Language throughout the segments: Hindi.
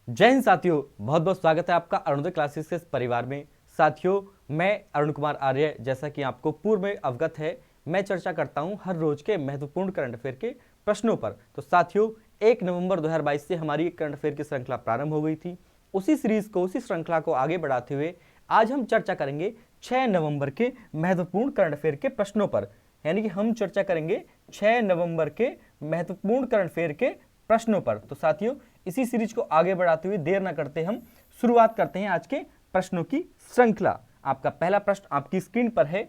जय हिंद साथियों, बहुत बहुत स्वागत है आपका अरुणोदय क्लासेस के इस परिवार में। साथियों, मैं अरुण कुमार आर्य, जैसा कि आपको पूर्व में अवगत है, मैं चर्चा करता हूं हर रोज के महत्वपूर्ण करंट अफेयर के प्रश्नों पर। तो साथियों, 1 नवंबर 2022 से हमारी करंट अफेयर की श्रृंखला प्रारंभ हो गई थी। उसी सीरीज को, उसी श्रृंखला को आगे बढ़ाते हुए आज हम चर्चा करेंगे 6 नवंबर के महत्वपूर्ण करंट अफेयर के प्रश्नों पर। यानी कि हम चर्चा करेंगे 6 नवंबर के महत्वपूर्ण करंट अफेयर के प्रश्नों पर। तो साथियों, इसी सीरीज को आगे बढ़ाते हुए देर न करते हम शुरुआत करते हैं आज के प्रश्नों की श्रृंखला। आपका पहला प्रश्न आपकी स्क्रीन पर है।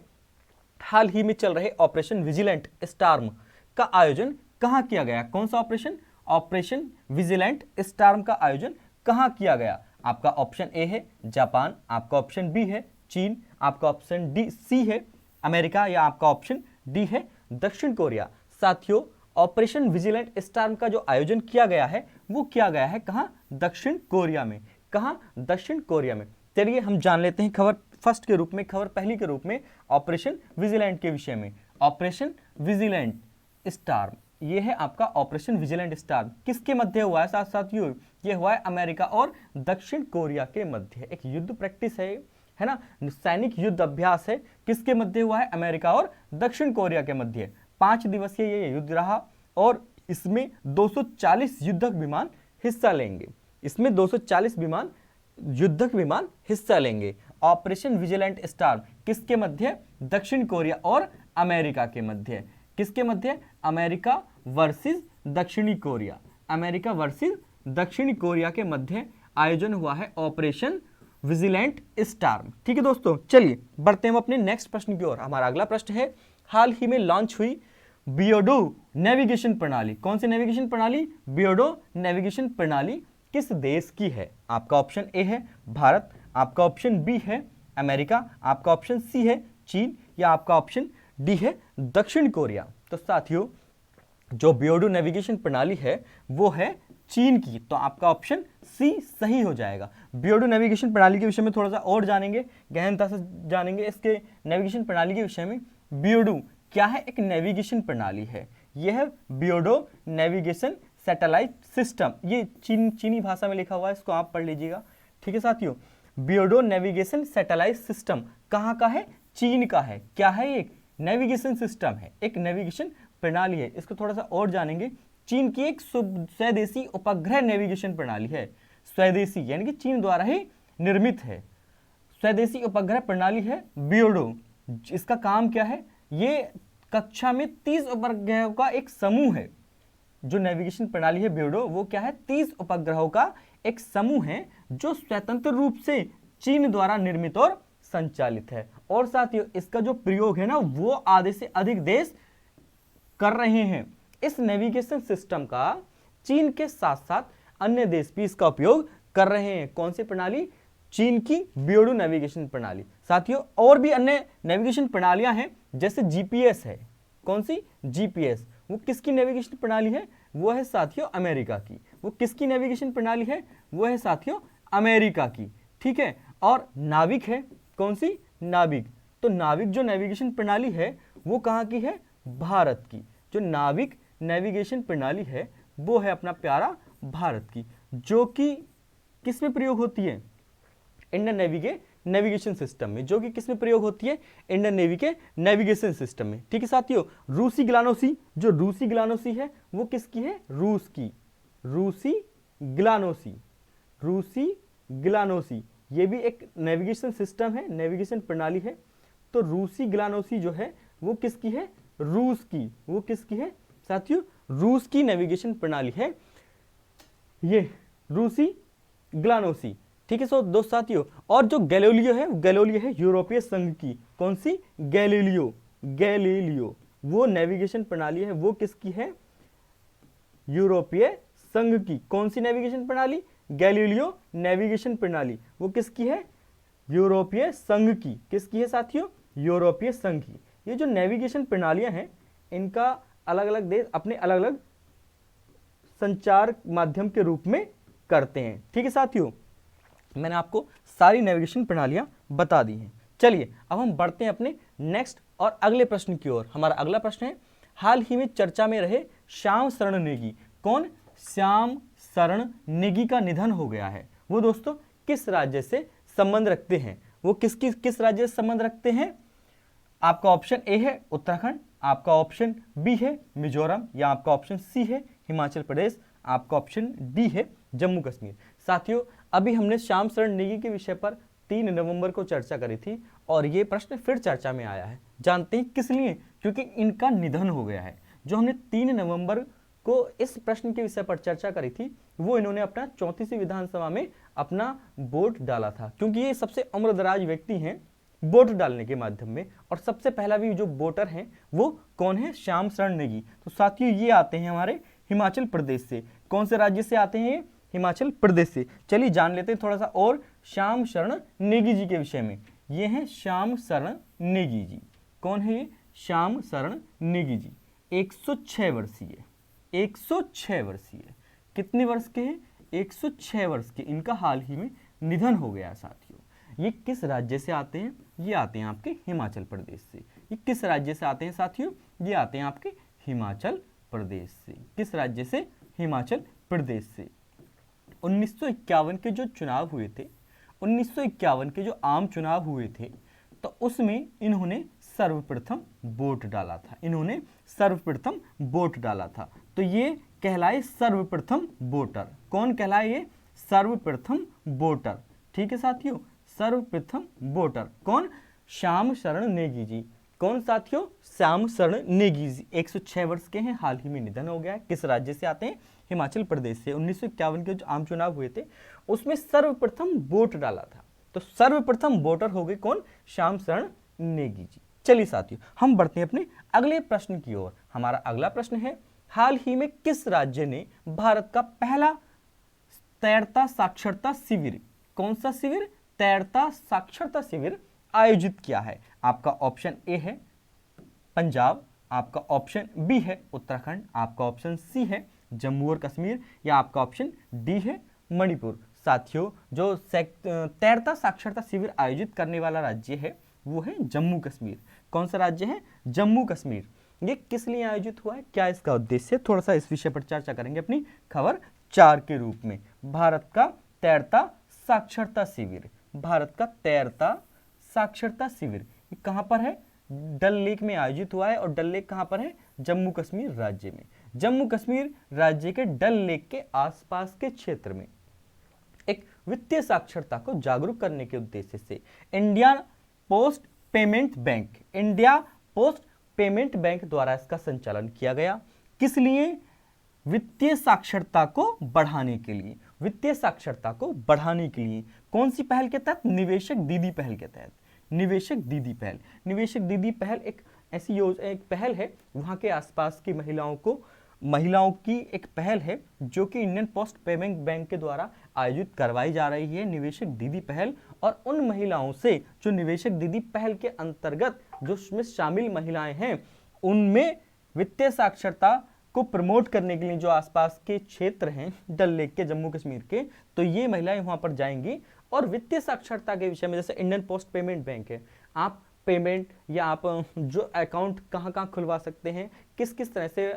हाल ही में चल रहे ऑपरेशन विजिलेंट स्टार्म का आयोजन कहां किया गया? कौन सा ऑपरेशन? ऑपरेशन विजिलेंट स्टार्म का आयोजन कहां किया गया? आपका ऑप्शन ए है जापान, आपका ऑप्शन बी है चीन, आपका ऑप्शन डी सी है अमेरिका, या आपका ऑप्शन डी है दक्षिण कोरिया। साथियों, ऑपरेशन विजिलेंट स्टार्म का जो आयोजन किया गया है वो किया गया है कहां? दक्षिण कोरिया में। कहां? दक्षिण कोरिया में। चलिए हम जान लेते हैं खबर फर्स्ट के रूप में, खबर पहली के रूप में ऑपरेशन विजिलेंट के विषय में। ऑपरेशन विजिलेंट स्टार्म, ये है आपका ऑपरेशन विजिलेंट स्टार्म। किसके मध्य हुआ है साथियों? ये हुआ है अमेरिका और दक्षिण कोरिया के मध्य। एक युद्ध प्रैक्टिस है ना, सैनिक युद्ध अभ्यास है। किसके मध्य हुआ है? अमेरिका और दक्षिण कोरिया के मध्य। 5 दिवसीय ये युद्ध रहा और इसमें 240 युद्धक विमान हिस्सा लेंगे। इसमें 240 विमान युद्धक विमान हिस्सा लेंगे। ऑपरेशन विजिलेंट स्टार्म किसके मध्य? दक्षिण कोरिया और अमेरिका के मध्य। किसके मध्य? अमेरिका वर्सेस दक्षिणी कोरिया। अमेरिका वर्सेस दक्षिणी कोरिया के मध्य आयोजन हुआ है ऑपरेशन विजिलेंट स्टार्म। ठीक है दोस्तों, चलिए बढ़ते हैं अपने नेक्स्ट प्रश्न की ओर। हमारा अगला प्रश्न है, हाल ही में लॉन्च हुई बियोडो नेविगेशन प्रणाली, कौन सी नेविगेशन प्रणाली? बियोडो नेविगेशन प्रणाली किस देश की है? आपका ऑप्शन ए है भारत, आपका ऑप्शन बी है अमेरिका, आपका ऑप्शन सी है चीन, या आपका ऑप्शन डी है दक्षिण कोरिया। तो साथियों, जो बियोडो नेविगेशन प्रणाली है वो है चीन की। तो आपका ऑप्शन सी सही हो जाएगा। बियोडो नेविगेशन प्रणाली के विषय में थोड़ा सा और जानेंगे, गहनता से जानेंगे इसके नेविगेशन प्रणाली के विषय में। बियोडो क्या है? एक नेविगेशन प्रणाली है। यह है बियोडो नेविगेशन सैटेलाइट सिस्टम। ये चीनी भाषा में लिखा हुआ है, इसको आप पढ़ लीजिएगा। ठीक है साथियों, बियोडो नेविगेशन सैटेलाइट सिस्टम कहाँ का है? चीन का है। क्या है? एक नेविगेशन सिस्टम है, एक नेविगेशन प्रणाली है। इसको थोड़ा सा और जानेंगे। चीन की एक स्वदेशी उपग्रह नेविगेशन प्रणाली है। स्वदेशी यानी कि चीन द्वारा ही निर्मित है। स्वदेशी उपग्रह प्रणाली है बियोडो। इसका काम क्या है? ये कक्षा में 30 उपग्रहों का एक समूह है। जो नेविगेशन प्रणाली है बियोडो, वो क्या है? 30 उपग्रहों का एक समूह है जो स्वतंत्र रूप से चीन द्वारा निर्मित और संचालित है। और साथियों, इसका जो प्रयोग है ना, वो आधे से अधिक देश कर रहे हैं। इस नेविगेशन सिस्टम का चीन के साथ साथ अन्य देश भी इसका उपयोग कर रहे हैं। कौन सी प्रणाली? चीन की बियोडो नेविगेशन प्रणाली। साथियों, और भी अन्य नेविगेशन प्रणालियां हैं, जैसे जीपीएस है। कौन सी? जीपीएस। वो किसकी नेविगेशन प्रणाली है? वो है साथियों अमेरिका की। वो किसकी नेविगेशन प्रणाली है? वो है साथियों अमेरिका की। ठीक है। और नाविक है। कौन सी? नाविक। तो नाविक जो नेविगेशन प्रणाली है वो कहाँ की है? भारत की। जो नाविक नेविगेशन प्रणाली है वो है अपना प्यारा भारत की, जो कि किस में प्रयोग होती है? इंडियन नेवी के नेविगेशन सिस्टम में। जो कि किस में प्रयोग होती है? इंडियन नेवी के नेविगेशन सिस्टम में। ठीक है साथियों, रूसी ग्लानोसी, जो रूसी ग्लानोसी है वो किसकी है? रूस की। रूसी ग्लानोसी, रूसी ग्लानोसी, ये भी एक नेविगेशन सिस्टम है, नेविगेशन प्रणाली है। तो रूसी ग्लानोसी जो है वो किसकी है? रूस की। वो किसकी है साथियों? रूस की नेविगेशन प्रणाली है ये रूसी ग्लानोसी। ठीक है दोस्त साथियों, और जो गैलीलियो है, गैलीलियो है यूरोपीय संघ की। कौन सी? गैलीलियो। गैलीलियो वो नेविगेशन प्रणाली है, वो किसकी है? यूरोपीय संघ की। कौन सी नेविगेशन प्रणाली? गैलीलियो नेविगेशन प्रणाली। वो किसकी है? यूरोपीय संघ की। किसकी है साथियों? यूरोपीय संघ की। ये जो नेविगेशन प्रणालियां हैं, इनका अलग अलग देश अपने अलग अलग संचार माध्यम के रूप में करते हैं। ठीक है साथियों, मैंने आपको सारी नेविगेशन प्रणालियां बता दी हैं। चलिए अब हम बढ़ते हैं अपने नेक्स्ट और अगले प्रश्न की ओर। हमारा अगला प्रश्न है, हाल ही में चर्चा में रहे श्याम शरण नेगी। कौन? श्याम शरण नेगी का निधन हो गया है, वो दोस्तों किस राज्य से संबंध रखते हैं? वो किस राज्य से संबंध रखते हैं? आपका ऑप्शन ए है उत्तराखंड, आपका ऑप्शन बी है मिजोरम, या आपका ऑप्शन सी है हिमाचल प्रदेश, आपका ऑप्शन डी है जम्मू कश्मीर। साथियों, अभी हमने श्याम शरण नेगी के विषय पर 3 नवंबर को चर्चा करी थी और ये प्रश्न फिर चर्चा में आया है। जानते हैं किस लिए? क्योंकि इनका निधन हो गया है। जो हमने 3 नवंबर को इस प्रश्न के विषय पर चर्चा करी थी, वो इन्होंने अपना 34वीं विधानसभा में अपना वोट डाला था, क्योंकि ये सबसे उम्रदराज व्यक्ति हैं वोट डालने के माध्यम में। और सबसे पहला भी जो वोटर हैं वो कौन है? श्याम शरण नेगी। तो साथियों, ये आते हैं हमारे हिमाचल प्रदेश से। कौन से राज्य से आते हैं ये? हिमाचल प्रदेश से। चलिए जान लेते हैं थोड़ा सा और श्याम शरण नेगी जी के विषय में। ये हैं श्याम शरण नेगी जी। कौन है ये? श्याम शरण नेगी जी 106 वर्षीय। 106 वर्षीय। कितने वर्ष के हैं? 106 वर्ष के। इनका हाल ही में निधन हो गया साथियों। ये किस राज्य से आते हैं? ये आते हैं आपके हिमाचल प्रदेश से। ये किस राज्य से आते हैं साथियों? ये आते हैं आपके हिमाचल प्रदेश से। किस राज्य से? हिमाचल प्रदेश से। 1951 के जो चुनाव हुए थे, 1951 के जो आम चुनाव हुए थे, तो उसमें इन्होंने सर्वप्रथम वोट डाला था। इन्होंने सर्वप्रथम वोट डाला था। तो ये कहलाए सर्वप्रथम वोटर। कौन कहलाए ये? सर्वप्रथम वोटर। ठीक है साथियों, सर्वप्रथम वोटर कौन? श्याम शरण नेगी जी। कौन साथियों? श्याम शरण नेगी जी 106 वर्ष के हैं, हाल ही में निधन हो गया है। किस राज्य से आते हैं? हिमाचल प्रदेश से। 1951 के जो आम चुनाव हुए थे उसमें सर्वप्रथम वोट डाला था। तो सर्वप्रथम वोटर हो गए कौन? श्याम शरण नेगी जी। चलिए साथियों, हम बढ़ते हैं अपने अगले प्रश्न की ओर। हमारा अगला प्रश्न है, हाल ही में किस राज्य ने भारत का पहला तैरता साक्षरता शिविर, कौन सा शिविर? तैरता साक्षरता शिविर आयोजित किया है? आपका ऑप्शन ए है पंजाब, आपका ऑप्शन बी है उत्तराखंड, आपका ऑप्शन सी है जम्मू और कश्मीर, या आपका ऑप्शन डी है मणिपुर। साथियों, जो तैरता साक्षरता शिविर आयोजित करने वाला राज्य है वो है जम्मू कश्मीर। कौन सा राज्य है? जम्मू कश्मीर। ये किस लिए आयोजित हुआ है? क्या इसका उद्देश्य? थोड़ा सा इस विषय पर चर्चा करेंगे अपनी खबर 4 के रूप में। भारत का तैरता साक्षरता शिविर, भारत का तैरता साक्षरता शिविर ये कहां पर है? डल लेक में आयोजित हुआ है। और डल लेक कहां पर है? जम्मू कश्मीर राज्य में। जम्मू कश्मीर राज्य के डल लेक के आसपास के क्षेत्र में एक वित्तीय साक्षरता को जागरूक करने के उद्देश्य से India post payment bank, India post payment bank द्वारा इसका संचालन किया गया। किस लिए? वित्तीय साक्षरता को बढ़ाने के लिए। वित्तीय साक्षरता को बढ़ाने के लिए कौन सी पहल के तहत? निवेशक दीदी पहल के तहत। निवेशक दीदी पहल। निवेशक दीदी पहल एक ऐसी एक पहल है, वहां के आसपास की महिलाओं की एक पहल है जो कि इंडियन पोस्ट पेमेंट बैंक के द्वारा आयोजित करवाई जा रही है, निवेशक दीदी पहल। और उन महिलाओं से जो निवेशक दीदी पहल के अंतर्गत जो उसमें शामिल महिलाएं हैं, उनमें वित्तीय साक्षरता को प्रमोट करने के लिए जो आसपास के क्षेत्र हैं डल लेक के, जम्मू कश्मीर के, तो ये महिलाएं वहां पर जाएंगी और वित्तीय साक्षरता के विषय में, जैसे इंडियन पोस्ट पेमेंट बैंक है, आप पेमेंट या आप जो अकाउंट कहाँ खुलवा सकते हैं, किस किस तरह से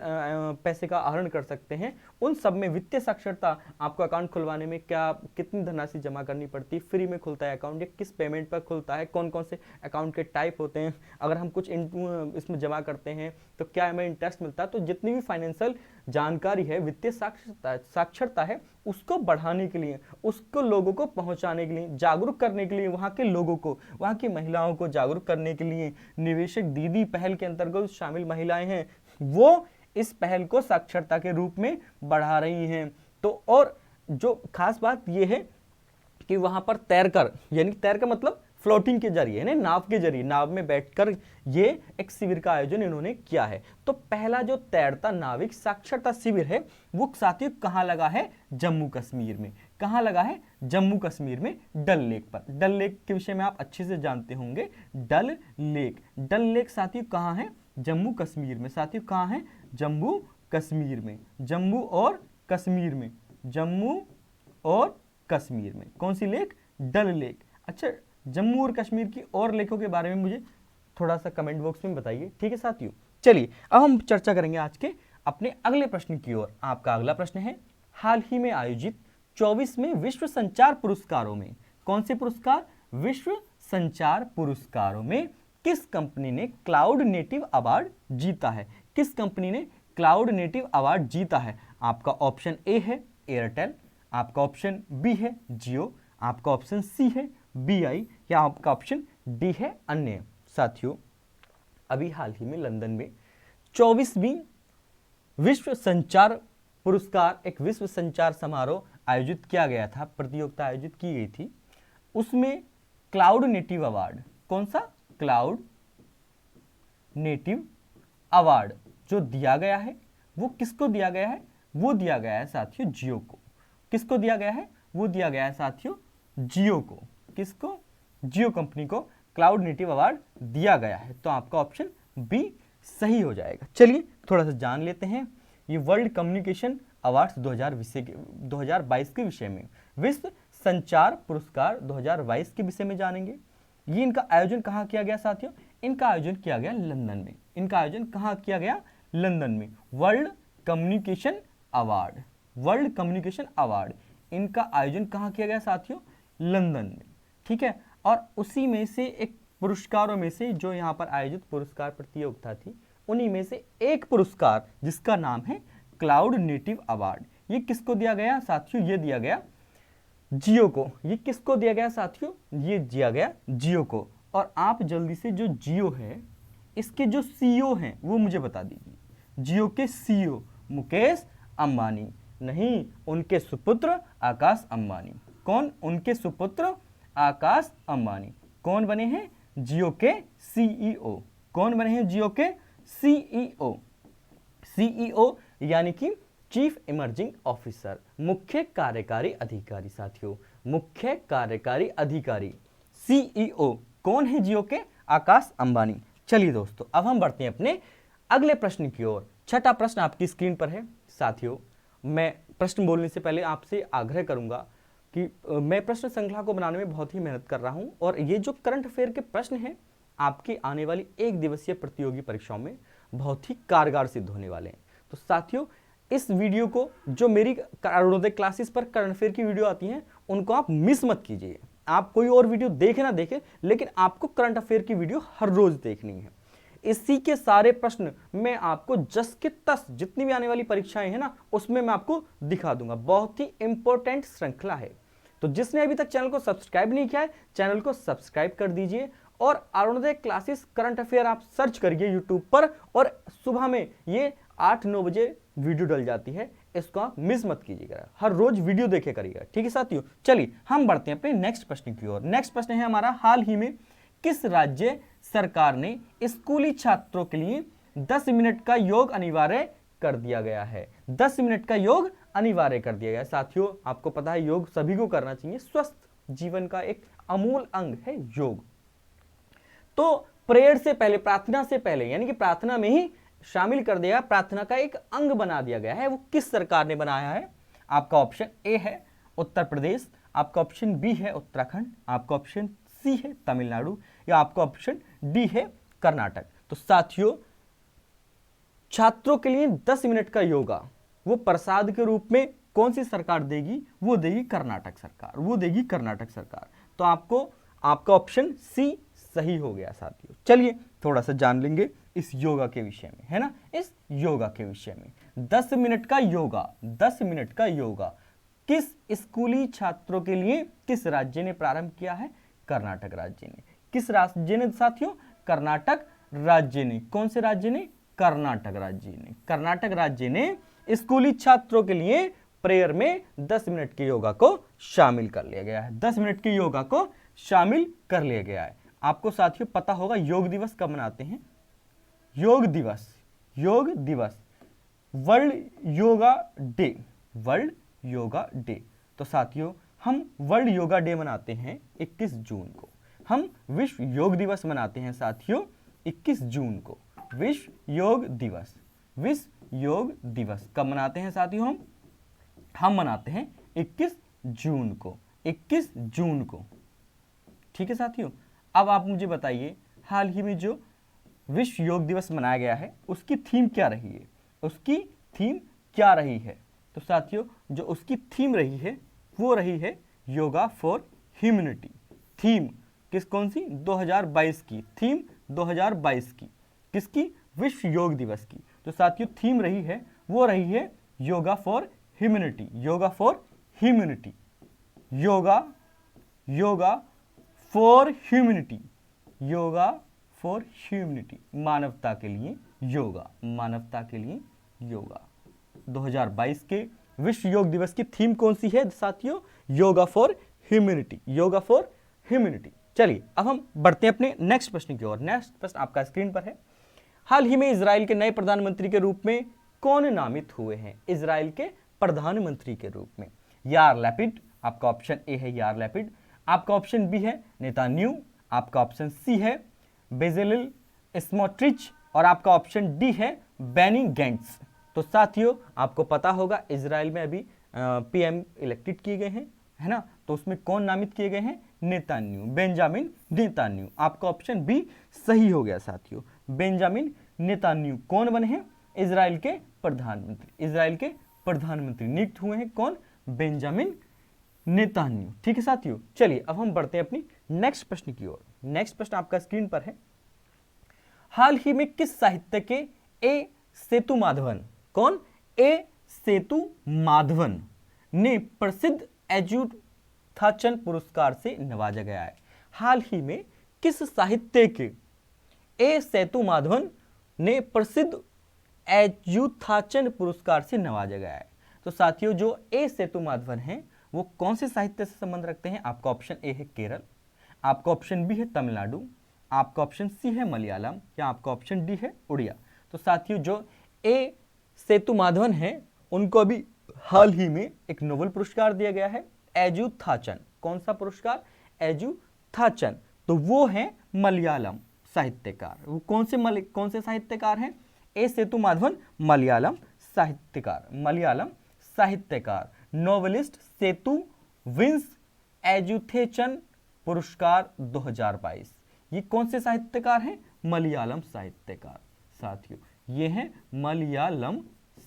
पैसे का आहरण कर सकते हैं, उन सब में वित्तीय साक्षरता, आपको अकाउंट खुलवाने में क्या कितनी धनराशि जमा करनी पड़ती है, फ्री में खुलता है अकाउंट या किस पेमेंट पर खुलता है, कौन कौन से अकाउंट के टाइप होते हैं, अगर हम कुछ इसमें जमा करते हैं तो क्या हमें इंटरेस्ट मिलता है। तो जितनी भी फाइनेंशियल जानकारी है, वित्तीय साक्षरता है, उसको बढ़ाने के लिए, उसको लोगों को पहुंचाने के लिए, जागरूक करने के लिए, वहां के लोगों को, वहां की महिलाओं को जागरूक करने के लिए निवेशक दीदी पहल के अंतर्गत शामिल महिलाएं हैं, वो इस पहल को साक्षरता के रूप में बढ़ा रही हैं। तो और जो खास बात यह है कि वहां पर तैरकर, यानी तैर का मतलब फ्लोटिंग के जरिए, यानी नाव के जरिए, नाव में बैठकर ये एक शिविर का आयोजन इन्होंने किया है। तो पहला जो तैरता नाविक साक्षरता शिविर है वो साथियों कहां लगा है? जम्मू कश्मीर में। कहां लगा है? जम्मू कश्मीर में, डल लेक पर। डल लेक के विषय में आप अच्छे से जानते होंगे। डल लेक, डल लेक साथियों कहां है? जम्मू कश्मीर में। साथियों कहां है? जम्मू कश्मीर में। जम्मू और कश्मीर में, जम्मू और कश्मीर में। कौन सी लेक? डल लेक। अच्छा, जम्मू और कश्मीर की और लेकों के बारे में मुझे थोड़ा सा कमेंट बॉक्स में बताइए, ठीक है साथियों। चलिए अब हम चर्चा करेंगे आज के अपने अगले प्रश्न की ओर। आपका अगला प्रश्न है, हाल ही में आयोजित 24वें विश्व संचार पुरस्कारों में, कौन से पुरस्कार, विश्व संचार पुरस्कारों में किस कंपनी ने क्लाउड नेटिव अवार्ड जीता है, किस कंपनी ने क्लाउड नेटिव अवार्ड जीता है? आपका ऑप्शन ए है एयरटेल, आपका ऑप्शन बी है जियो, आपका ऑप्शन सी है बीआई, या आपका ऑप्शन डी है अन्य। साथियों, अभी हाल ही में लंदन में 24वीं विश्व संचार पुरस्कार, एक विश्व संचार समारोह आयोजित किया गया था, प्रतियोगिता आयोजित की गई थी। उसमें क्लाउड नेटिव अवार्ड, कौन सा, क्लाउड नेटिव अवार्ड जो दिया गया है वो किसको दिया गया है? वो दिया गया है साथियों जियो को। किसको दिया गया है? वो दिया गया है साथियों जियो को। किसको? जियो कंपनी को क्लाउड नेटिव अवार्ड दिया गया है। तो आपका ऑप्शन बी सही हो जाएगा। चलिए थोड़ा सा जान लेते हैं ये वर्ल्ड कम्युनिकेशन अवार्ड्स 2022 के विषय में, विश्व संचार पुरस्कार 2022 के विषय में जानेंगे। ये इनका आयोजन कहाँ किया गया साथियों? इनका आयोजन किया गया लंदन में। इनका आयोजन कहाँ किया गया? लंदन में। World communication award, world communication award, इनका आयोजन कहाँ किया गया साथियों? लंदन में। ठीक है, और उसी में से एक पुरस्कारों में से जो यहाँ पर आयोजित पुरस्कार प्रतियोगिता थी, उन्हीं में से एक पुरस्कार जिसका नाम है क्लाउड नेटिव अवार्ड, ये किसको दिया गया साथियों? ये दिया गया जियो को। ये किसको दिया गया साथियों? ये दिया गया जियो को। और आप जल्दी से जो जियो है इसके जो सीईओ हैं वो मुझे बता दीजिए। जियो के सीईओ मुकेश अंबानी, नहीं, उनके सुपुत्र आकाश अंबानी। कौन? उनके सुपुत्र आकाश अंबानी कौन बने हैं? जियो के सीईओ। कौन बने हैं? जियो के सीईओ। सीईओ यानी कि चीफ इमर्जिंग ऑफिसर, मुख्य कार्यकारी अधिकारी साथियों, मुख्य कार्यकारी अधिकारी, सीईओ कौन है जियो के? आकाश अंबानी। चलिए दोस्तों, अब हम बढ़ते हैं अपने अगले प्रश्न की ओर। छठा प्रश्न आपकी स्क्रीन पर है। साथियों, मैं प्रश्न बोलने से पहले आपसे आग्रह करूंगा कि मैं प्रश्न श्रृंखला को बनाने में बहुत ही मेहनत कर रहा हूं, और ये जो करंट अफेयर के प्रश्न हैं आपकी आने वाली एक दिवसीय प्रतियोगी परीक्षाओं में बहुत ही कारगर सिद्ध होने वाले हैं। तो साथियों, इस वीडियो को, जो मेरी अरुणोदय क्लासेस पर करंट अफेयर की वीडियो आती हैं, उनको आप मिस मत कीजिए। आप कोई और वीडियो देखे ना देखे, लेकिन आपको करंट अफेयर की वीडियो हर रोज देखनी है। इसी के सारे प्रश्न मैं आपको जस के तस, जितनी भी आने वाली परीक्षाएं हैं ना, उसमें मैं आपको दिखा दूंगा। बहुत ही इंपॉर्टेंट श्रृंखला है। तो जिसने अभी तक चैनल को सब्सक्राइब नहीं किया है, चैनल को सब्सक्राइब कर दीजिए, और अरुणोदय क्लासेस करंट अफेयर आप सर्च करिए यूट्यूब पर, और सुबह में ये 8-9 बजे वीडियो डल जाती है, इसको आप मिस मत कीजिएगा, हर रोज वीडियो देखे करिएगा। ठीक है साथियों, चलिए हम बढ़ते हैं अपने नेक्स्ट प्रश्न की ओर। नेक्स्ट प्रश्न है हमारा, हाल ही में किस राज्य सरकार ने स्कूली छात्रों के लिए 10 मिनट का योग अनिवार्य कर दिया गया है? 10 मिनट का योग अनिवार्य कर दिया गया है। साथियों, आपको पता है योग सभी को करना चाहिए, स्वस्थ जीवन का एक अमूल अंग है योग। तो प्रेयर से पहले, प्रार्थना से पहले, यानी कि प्रार्थना में ही शामिल कर दिया, प्रार्थना का एक अंग बना दिया गया है। वो किस सरकार ने बनाया है? आपका ऑप्शन ए है उत्तर प्रदेश, आपका ऑप्शन बी है उत्तराखंड, आपका ऑप्शन सी है तमिलनाडु, या आपका ऑप्शन डी है कर्नाटक। तो साथियों, छात्रों के लिए 10 मिनट का योगा वो प्रसाद के रूप में कौन सी सरकार देगी? वो देगी कर्नाटक सरकार, वो देगी कर्नाटक सरकार। तो आपको, आपका ऑप्शन सी सही हो गया साथियों। चलिए थोड़ा सा जान लेंगे इस योगा के विषय में, है ना, इस योगा के विषय में। 10 मिनट का योगा, 10 मिनट का योगा किस स्कूली छात्रों के लिए किस राज्य ने प्रारंभ किया है? कर्नाटक राज्य ने। किस राज्य ने साथियों? कर्नाटक राज्य ने। कौन से राज्य ने? कर्नाटक राज्य ने। कर्नाटक राज्य ने स्कूली छात्रों के लिए प्रेयर में 10 मिनट के योगा को शामिल कर लिया गया है। 10 मिनट के योगा को शामिल कर लिया गया है। आपको साथियों पता होगा योग दिवस कब मनाते हैं? योग दिवस, योग दिवस, world yoga day, world yoga day. तो साथियों, हम वर्ल्ड योगा डे मनाते हैं 21 जून को। हम विश्व योग दिवस मनाते हैं साथियों 21 जून को। विश्व योग दिवस, विश्व योग दिवस कब मनाते हैं साथियों? हम मनाते हैं 21 जून को, 21 जून को। ठीक है साथियों, अब आप मुझे बताइए, हाल ही में जो विश्व योग दिवस मनाया गया है उसकी थीम क्या रही है? उसकी थीम क्या रही है? तो साथियों जो उसकी थीम रही है वो रही है योगा फॉर ह्यूमैनिटी। थीम कौन सी? 2022 की थीम, 2022 की किसकी? विश्व योग दिवस की। तो साथियों थीम रही है वो रही है yoga for humanity, yoga for humanity, yoga for humanity, yoga for humanity, मानवता के लिए योगा, मानवता के लिए योगा। 2022 के विश्व योग दिवस की थीम कौन सी है साथियों? Yoga for humanity, yoga for humanity. चलिए अब हम बढ़ते हैं अपने नेक्स्ट प्रश्न की ओर। नेक्स्ट प्रश्न आपका स्क्रीन पर है। हाल ही में इजराइल के नए प्रधानमंत्री के रूप में कौन नामित हुए हैं? इजराइल के प्रधानमंत्री के रूप में यार लैपिड, आपका ऑप्शन ए है यार लैपिड, आपका ऑप्शन बी है नेतान्याहू, आपका ऑप्शन सी है बेजेलिल स्मोट्रिच और आपका ऑप्शन डी है बेनी गैंट्स। तो साथियों आपको पता होगा इजराइल में अभी पीएम इलेक्टेड किए गए हैं, है ना? तो उसमें कौन नामित किए गए हैं? Netanyahu, Benjamin Netanyahu. आपका ऑप्शन बी सही हो गया साथियों, बेंजामिन नेतान्याहू कौन बने हैं? इजराइल के प्रधानमंत्री, इजराइल के प्रधानमंत्री नियुक्त हुए हैं कौन? Benjamin Netanyahu. ठीक है साथियों, चलिए अब हम बढ़ते हैं अपनी नेक्स्ट प्रश्न की ओर। नेक्स्ट प्रश्न आपका स्क्रीन पर है। हाल ही में किस साहित्य के ए सेतुमाधवन, कौन? ए सेतुमाधवन ने प्रसिद्ध एजुथाचन पुरस्कार से नवाजा गया है? हाल ही में किस साहित्य के ए सेतुमाधवन ने प्रसिद्ध एजुथाचन पुरस्कार से नवाजा गया है? तो साथियों जो ए सेतुमाधवन हैं वो कौन से साहित्य से संबंध रखते हैं? आपका ऑप्शन ए है केरल, आपका ऑप्शन बी है तमिलनाडु, आपका ऑप्शन सी है मलयालम या आपका ऑप्शन डी है उड़िया। तो साथियों जो ए सेतुमाधवन हैं उनको अभी हाल ही में एक नोबेल पुरस्कार दिया गया है एजुथाचन। कौन सा पुरस्कार? एजुथाचन। तो वो हैं मलयालम साहित्यकार। वो कौन से साहित्यकार हैं? ए सेतुमाधवन मलयालम साहित्यकार, मलयालम साहित्यकार, नोवेलिस्ट सेतु विंस एजुथेचन पुरस्कार 2022। ये कौन से साहित्यकार हैं? मलयालम साहित्यकार। साथियों ये हैं मलयालम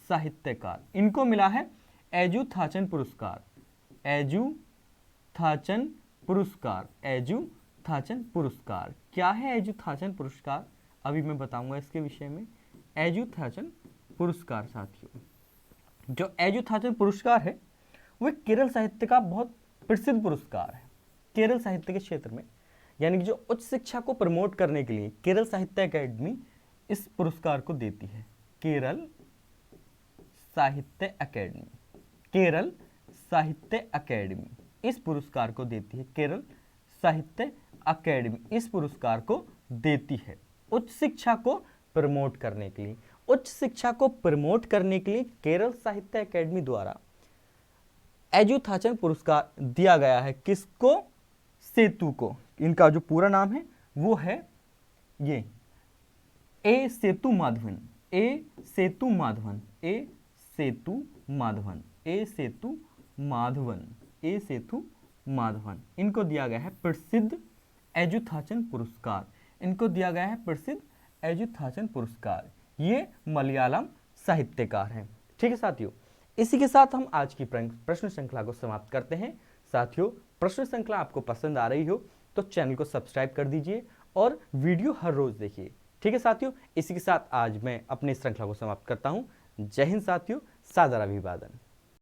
साहित्यकार, इनको मिला है एजुथाचन पुरस्कार, एजुथाचन पुरस्कार, एजुथाचन पुरस्कार। क्या है एजुथाचन पुरस्कार? अभी मैं बताऊंगा इसके विषय में। एजुथाचन पुरस्कार साथियों जो एजुथाचन पुरस्कार है वो केरल साहित्य का बहुत प्रसिद्ध पुरस्कार है। केरल साहित्य के क्षेत्र में यानी कि जो उच्च शिक्षा को प्रमोट करने के लिए केरल साहित्य अकेडमी इस पुरस्कार को देती है। केरल साहित्य अकेडमी, केरल साहित्य अकेडमी इस पुरस्कार को देती है। केरल साहित्य अकेडमी इस पुरस्कार को देती है उच्च शिक्षा को प्रमोट करने के लिए। उच्च शिक्षा को प्रमोट करने के लिए केरल साहित्य अकेडमी द्वारा एजुथाचन पुरस्कार दिया गया है। किसको? सेतु को। इनका जो पूरा नाम है वो है ये ए सेतुमाधवन, ए सेतुमाधवन, ए सेतुमाधवन, ए सेतुमाधवन, ए सेतुमाधवन। इनको दिया गया है प्रसिद्ध एजुथाचन पुरस्कार, इनको दिया गया है प्रसिद्ध एजुथाचन पुरस्कार। ये मलयालम साहित्यकार हैं। ठीक है साथियों, इसी के साथ हम आज की प्रश्न श्रृंखला को समाप्त करते हैं। साथियों प्रश्न श्रृंखला आपको पसंद आ रही हो तो चैनल को सब्सक्राइब कर दीजिए और वीडियो हर रोज देखिए। ठीक है साथियों, इसी के साथ आज मैं अपनी श्रृंखला को समाप्त करता हूं। जय हिंद साथियों, सादर अभिवादन।